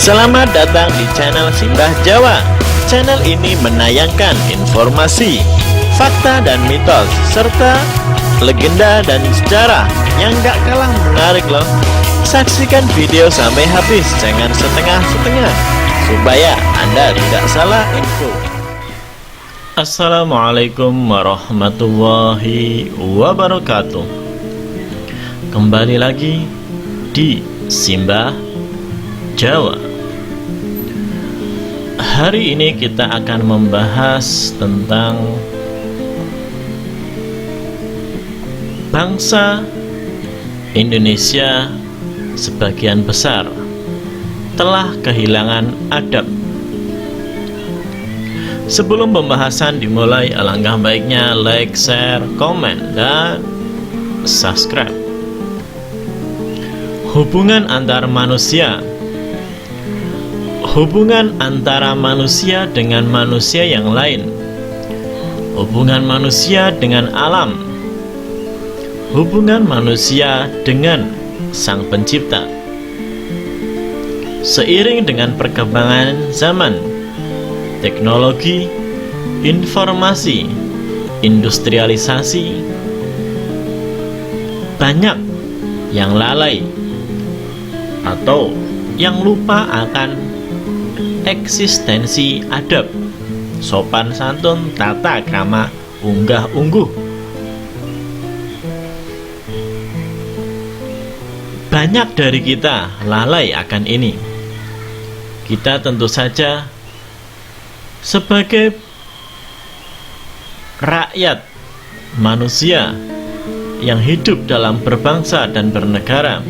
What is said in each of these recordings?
Selamat datang di channel Simbah Jawa. Channel ini menayangkan informasi, fakta dan mitos, serta legenda dan sejarah yang gak kalah menarik loh. Saksikan video sampai habis, jangan setengah-setengah, supaya Anda tidak salah info. Assalamualaikum warahmatullahi wabarakatuh. Kembali lagi di Simbah Jawa. Hari ini kita akan membahas tentang bangsa Indonesia sebagian besar telah kehilangan adab. Sebelum pembahasan dimulai, alangkah baiknya like, share, komen, dan subscribe. Hubungan antar manusia. Hubungan antara manusia dengan manusia yang lain. Hubungan manusia dengan alam. Hubungan manusia dengan Sang Pencipta. Seiring dengan perkembangan zaman, teknologi, informasi, industrialisasi, banyak yang lalai atau yang lupa akan eksistensi adab, sopan santun, tata krama, unggah ungguh. Banyak dari kita lalai akan ini. Kita tentu saja sebagai rakyat manusia yang hidup dalam berbangsa dan bernegara,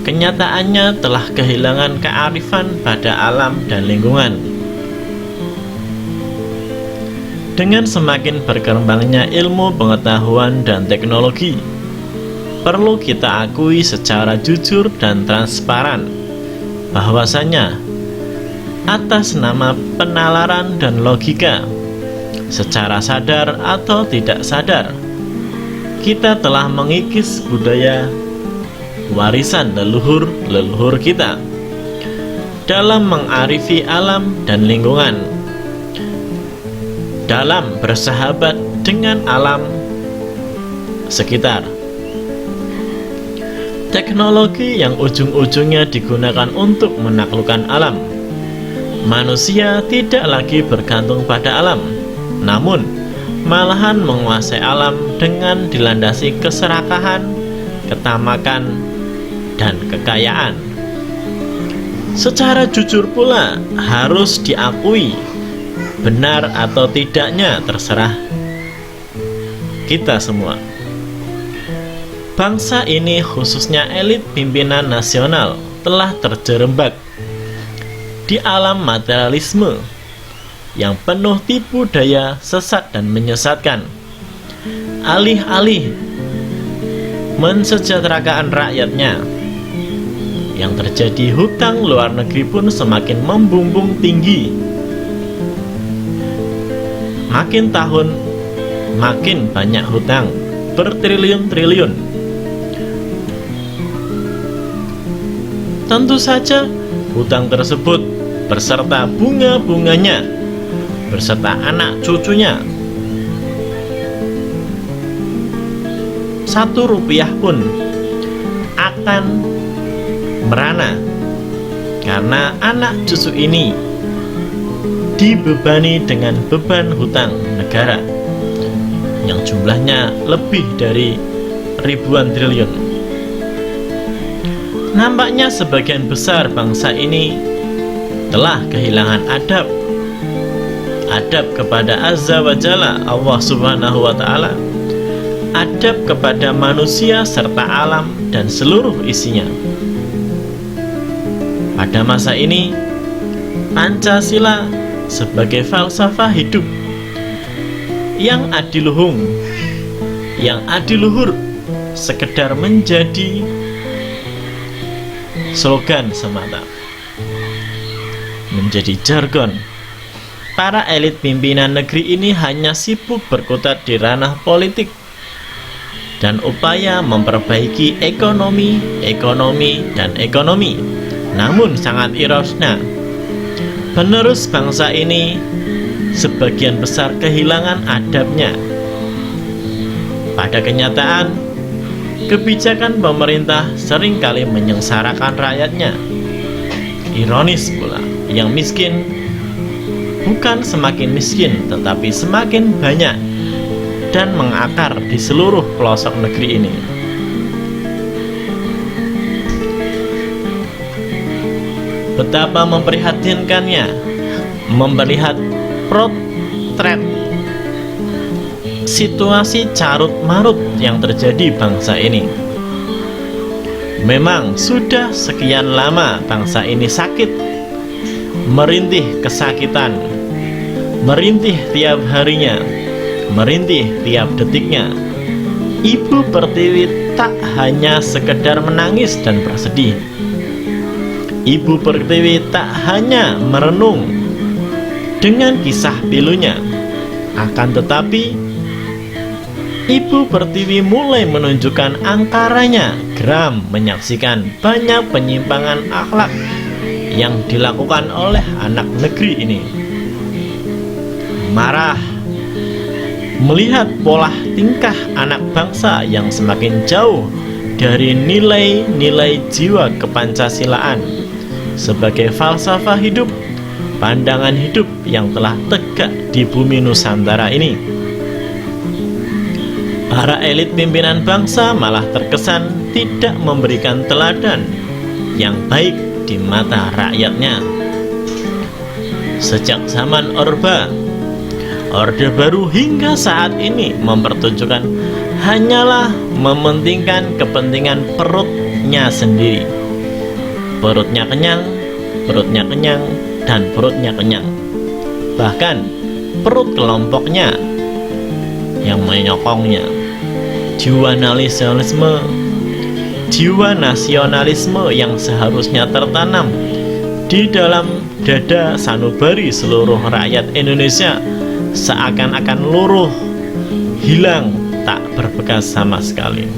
kenyataannya telah kehilangan kearifan pada alam dan lingkungan. Dengan semakin berkembangnya ilmu pengetahuan dan teknologi, perlu kita akui secara jujur dan transparan bahwasanya atas nama penalaran dan logika, secara sadar atau tidak sadar, kita telah mengikis budaya warisan leluhur kita dalam mengarifi alam dan lingkungan, dalam bersahabat dengan alam sekitar. Teknologi yang ujung-ujungnya digunakan untuk menaklukkan alam. Manusia tidak lagi bergantung pada alam, namun malahan menguasai alam dengan dilandasi keserakahan, ketamakan, dan kekayaan. Secara jujur pula harus diakui, benar atau tidaknya terserah kita semua. Bangsa ini, khususnya elit pimpinan nasional, telah terjerembab di alam materialisme yang penuh tipu daya, sesat dan menyesatkan. Alih-alih mensejahterakan rakyatnya, yang terjadi hutang luar negeri pun semakin membumbung tinggi. Makin tahun makin banyak hutang bertriliun-triliun. Tentu saja hutang tersebut berserta bunga-bunganya, berserta anak cucunya. 1 rupiah pun akan merana karena anak cucu ini dibebani dengan beban hutang negara yang jumlahnya lebih dari ribuan triliun. Nampaknya sebagian besar bangsa ini telah kehilangan adab. Adab kepada Azza wa Jalla, Allah Subhanahu wa Ta'ala, adab kepada manusia serta alam dan seluruh isinya. Pada masa ini, Pancasila sebagai falsafah hidup yang adiluhur sekedar menjadi slogan semata, menjadi jargon. Para elit pimpinan negeri ini hanya sibuk berkutat di ranah politik dan upaya memperbaiki ekonomi, dan ekonomi namun sangat ironis. Penerus bangsa ini sebagian besar kehilangan adabnya. Pada kenyataan, kebijakan pemerintah seringkali menyengsarakan rakyatnya. Ironis pula, yang miskin bukan semakin miskin, tetapi semakin banyak dan mengakar di seluruh pelosok negeri ini. Betapa memprihatinkannya melihat potret situasi carut-marut yang terjadi bangsa ini. Memang sudah sekian lama bangsa ini sakit, merintih kesakitan, merintih tiap harinya, merintih tiap detiknya. Ibu Pertiwi tak hanya sekedar menangis dan bersedih. Ibu Pertiwi tak hanya merenung dengan kisah pilunya, akan tetapi Ibu Pertiwi mulai menunjukkan angkaranya geram menyaksikan banyak penyimpangan akhlak yang dilakukan oleh anak negeri ini. Marah melihat pola tingkah anak bangsa yang semakin jauh dari nilai-nilai jiwa kepancasilaan sebagai falsafah hidup, pandangan hidup yang telah tegak di bumi Nusantara ini. Para elit pimpinan bangsa malah terkesan tidak memberikan teladan yang baik di mata rakyatnya. Sejak zaman Orde Baru hingga saat ini mempertunjukkan hanyalah mementingkan kepentingan perutnya sendiri. Perutnya kenyang, dan perutnya kenyang. Bahkan perut kelompoknya yang menyokongnya. Jiwa nasionalisme yang seharusnya tertanam di dalam dada sanubari seluruh rakyat Indonesia seakan-akan luruh, hilang, tak berbekas sama sekali.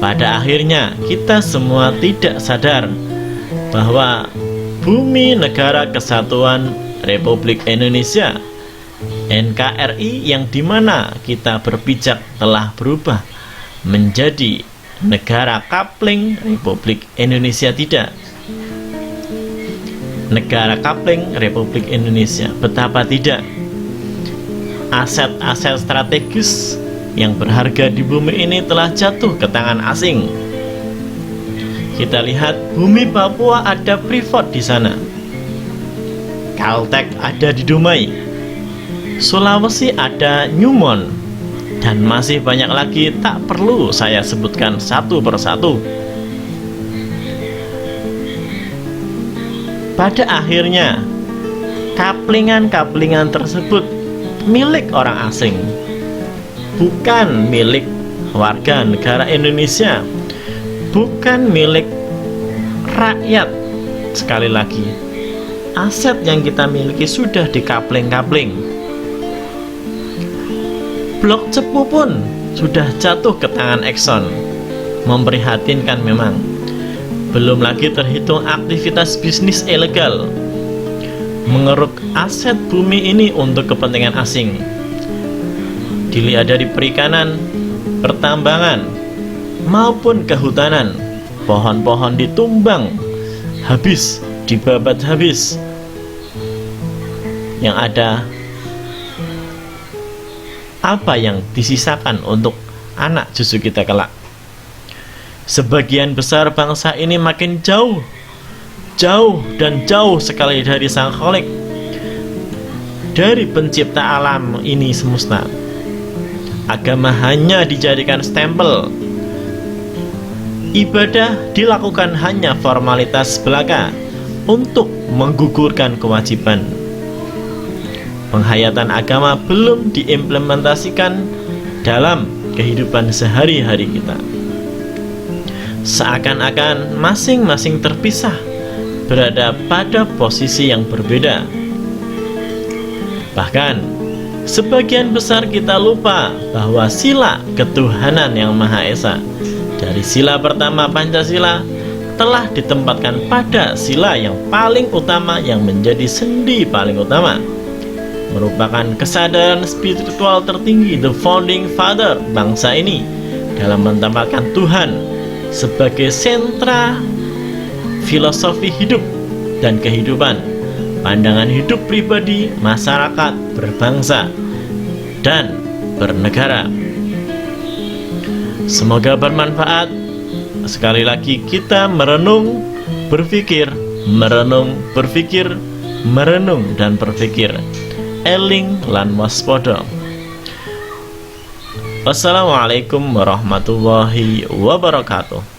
Pada akhirnya kita semua tidak sadar bahwa bumi Negara Kesatuan Republik Indonesia NKRI yang dimana kita berpijak telah berubah menjadi negara kapling Republik Indonesia. Tidak, negara kapling Republik Indonesia. Betapa tidak, aset-aset strategis yang berharga di bumi ini telah jatuh ke tangan asing. Kita lihat bumi Papua ada Freeport di sana, Caltech ada di Dumai, Sulawesi ada Newmont, dan masih banyak lagi tak perlu saya sebutkan satu persatu. Pada akhirnya kaplingan-kaplingan tersebut milik orang asing, bukan milik warga negara Indonesia, bukan milik rakyat. Sekali lagi, aset yang kita miliki sudah dikapling-kapling. Blok Cepu pun sudah jatuh ke tangan Exxon. Memprihatinkan memang. Belum lagi terhitung aktivitas bisnis ilegal mengeruk aset bumi ini untuk kepentingan asing. Dilihat dari perikanan, pertambangan, maupun kehutanan, pohon-pohon ditumbang habis, dibabat habis. Yang ada, apa yang disisakan untuk anak cucu kita kelak? Sebagian besar bangsa ini makin jauh sekali dari Sang Khalik, dari pencipta alam ini semesta. Agama hanya dijadikan stempel, ibadah dilakukan hanya formalitas belaka untuk menggugurkan kewajiban. Penghayatan agama belum diimplementasikan dalam kehidupan sehari-hari kita. Seakan-akan masing-masing terpisah, berada pada posisi yang berbeda. Bahkan sebagian besar kita lupa bahwa sila ketuhanan yang Maha Esa, dari sila pertama Pancasila, telah ditempatkan pada sila yang paling utama yang menjadi sendi paling utama, merupakan kesadaran spiritual tertinggi the founding father bangsa ini dalam menempatkan Tuhan sebagai sentra filosofi hidup dan kehidupan, pandangan hidup pribadi, masyarakat, berbangsa, dan bernegara. Semoga bermanfaat. Sekali lagi kita merenung, berpikir, merenung, berpikir, merenung dan berpikir. Eling lan waspada. Wassalamualaikum warahmatullahi wabarakatuh.